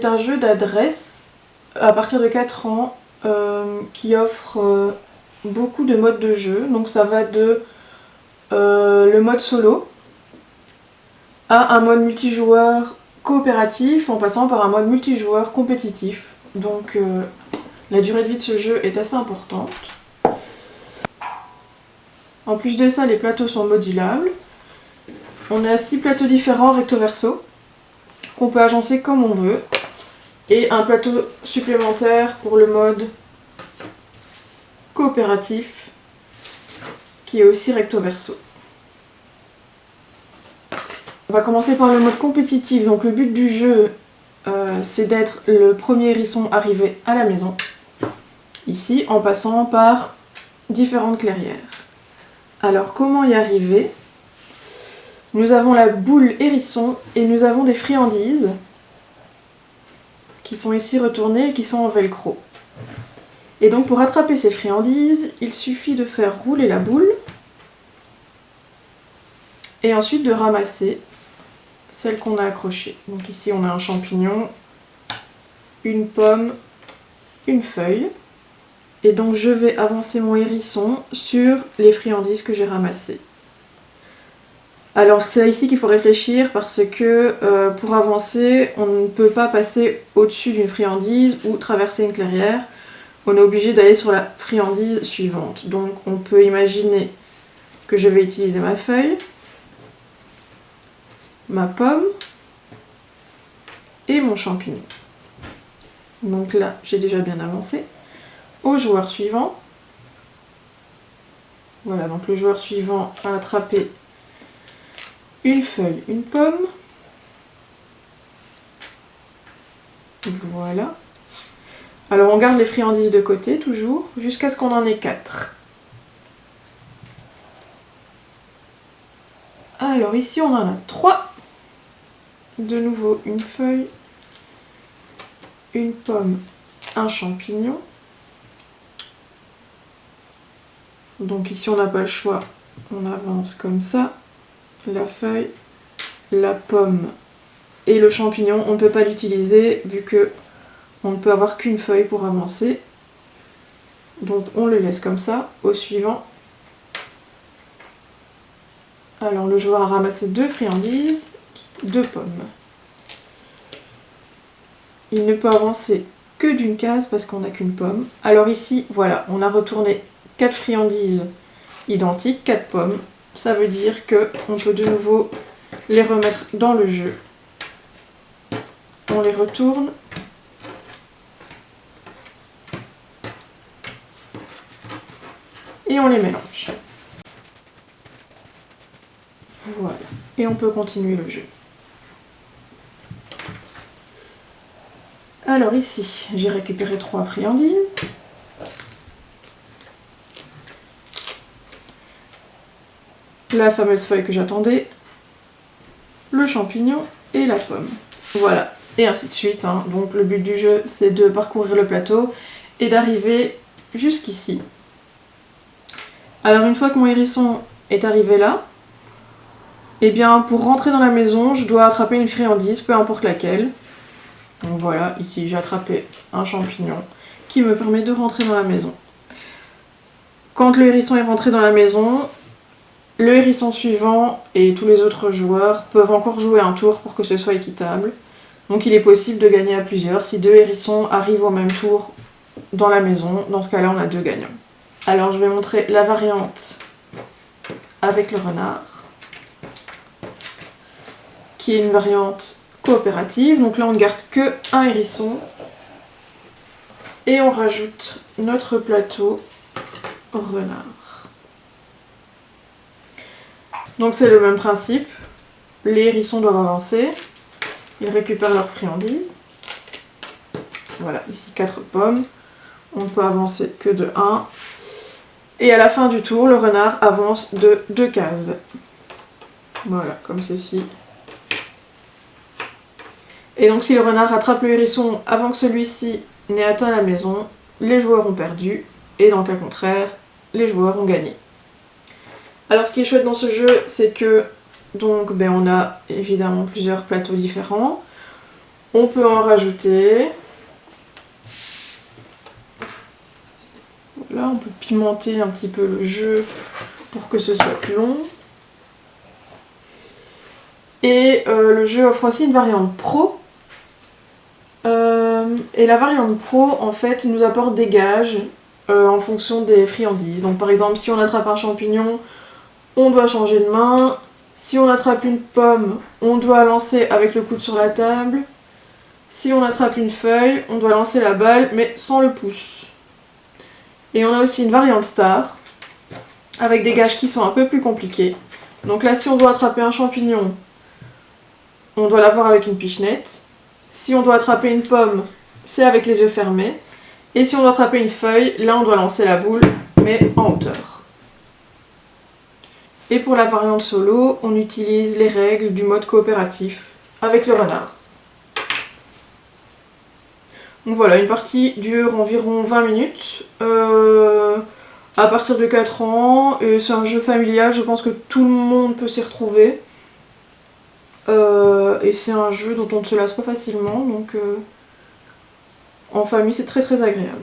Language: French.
un jeu d'adresse à partir de 4 ans qui offre beaucoup de modes de jeu. Donc ça va de le mode solo à un mode multijoueur coopératif en passant par un mode multijoueur compétitif. Donc la durée de vie de ce jeu est assez importante. En plus de ça, les plateaux sont modulables. On a 6 plateaux différents recto verso qu'on peut agencer comme on veut. Et un plateau supplémentaire pour le mode coopératif qui est aussi recto verso. On va commencer par le mode compétitif. Donc le but du jeu, c'est d'être le premier hérisson arrivé à la maison. Ici, en passant par différentes clairières. Alors comment y arriver? Nous avons la boule hérisson et nous avons des friandises qui sont ici retournées et qui sont en velcro. Et donc pour attraper ces friandises, il suffit de faire rouler la boule et ensuite de ramasser celle qu'on a accrochée. Donc ici on a un champignon, une pomme, une feuille. Et donc je vais avancer mon hérisson sur les friandises que j'ai ramassées. Alors c'est ici qu'il faut réfléchir parce que pour avancer, on ne peut pas passer au-dessus d'une friandise ou traverser une clairière. On est obligé d'aller sur la friandise suivante. Donc on peut imaginer que je vais utiliser ma feuille, ma pomme et mon champignon. Donc là, j'ai déjà bien avancé. Au joueur suivant. Voilà, donc le joueur suivant a attrapé une feuille, une pomme. Voilà. Alors on garde les friandises de côté toujours, jusqu'à ce qu'on en ait 4. Alors ici on en a 3. De nouveau une feuille, une pomme, un champignon. Donc ici on n'a pas le choix, on avance comme ça. La feuille, la pomme et le champignon, on ne peut pas l'utiliser vu que on ne peut avoir qu'une feuille pour avancer. Donc on le laisse comme ça. Au suivant. Alors le joueur a ramassé 2 friandises, 2 pommes. Il ne peut avancer que d'une case parce qu'on n'a qu'une pomme. Alors ici, voilà, on a retourné 4 friandises identiques, 4 pommes. Ça veut dire qu'on peut de nouveau les remettre dans le jeu. On les retourne. Et on les mélange. Voilà. Et on peut continuer le jeu. Alors ici, j'ai récupéré 3 friandises. La fameuse feuille que j'attendais, le champignon et la pomme. Voilà, et ainsi de suite. Hein. Donc le but du jeu, c'est de parcourir le plateau et d'arriver jusqu'ici. Alors une fois que mon hérisson est arrivé là, eh bien pour rentrer dans la maison, je dois attraper une friandise, peu importe laquelle. Donc voilà, ici j'ai attrapé un champignon qui me permet de rentrer dans la maison. Quand le hérisson est rentré dans la maison, le hérisson suivant et tous les autres joueurs peuvent encore jouer un tour pour que ce soit équitable. Donc il est possible de gagner à plusieurs. Si 2 hérissons arrivent au même tour dans la maison, dans ce cas-là on a 2 gagnants. Alors je vais montrer la variante avec le renard, qui est une variante coopérative. Donc là on ne garde que un hérisson et on rajoute notre plateau renard. Donc c'est le même principe, les hérissons doivent avancer, ils récupèrent leurs friandises. Voilà, ici 4 pommes, on ne peut avancer que de 1. Et à la fin du tour, le renard avance de 2 cases. Voilà, comme ceci. Et donc si le renard rattrape le hérisson avant que celui-ci n'ait atteint la maison, les joueurs ont perdu, et dans le cas contraire, les joueurs ont gagné. Alors ce qui est chouette dans ce jeu, c'est que donc, on a évidemment plusieurs plateaux différents. On peut en rajouter. Là, on peut pimenter un petit peu le jeu pour que ce soit plus long. Et le jeu offre aussi une variante pro. Et la variante pro, en fait, nous apporte des gages en fonction des friandises. Donc par exemple, si on attrape un champignon, on doit changer de main. Si on attrape une pomme, on doit lancer avec le coude sur la table. Si on attrape une feuille, on doit lancer la balle, mais sans le pouce. Et on a aussi une variante star, avec des gages qui sont un peu plus compliqués. Donc là, si on doit attraper un champignon, on doit l'avoir avec une pichenette. Si on doit attraper une pomme, c'est avec les yeux fermés. Et si on doit attraper une feuille, là on doit lancer la boule, mais en hauteur. Et pour la variante solo, on utilise les règles du mode coopératif avec le renard. Donc voilà, une partie dure environ 20 minutes, à partir de 4 ans, et c'est un jeu familial, je pense que tout le monde peut s'y retrouver. Et c'est un jeu dont on ne se lasse pas facilement, donc en famille c'est très très agréable.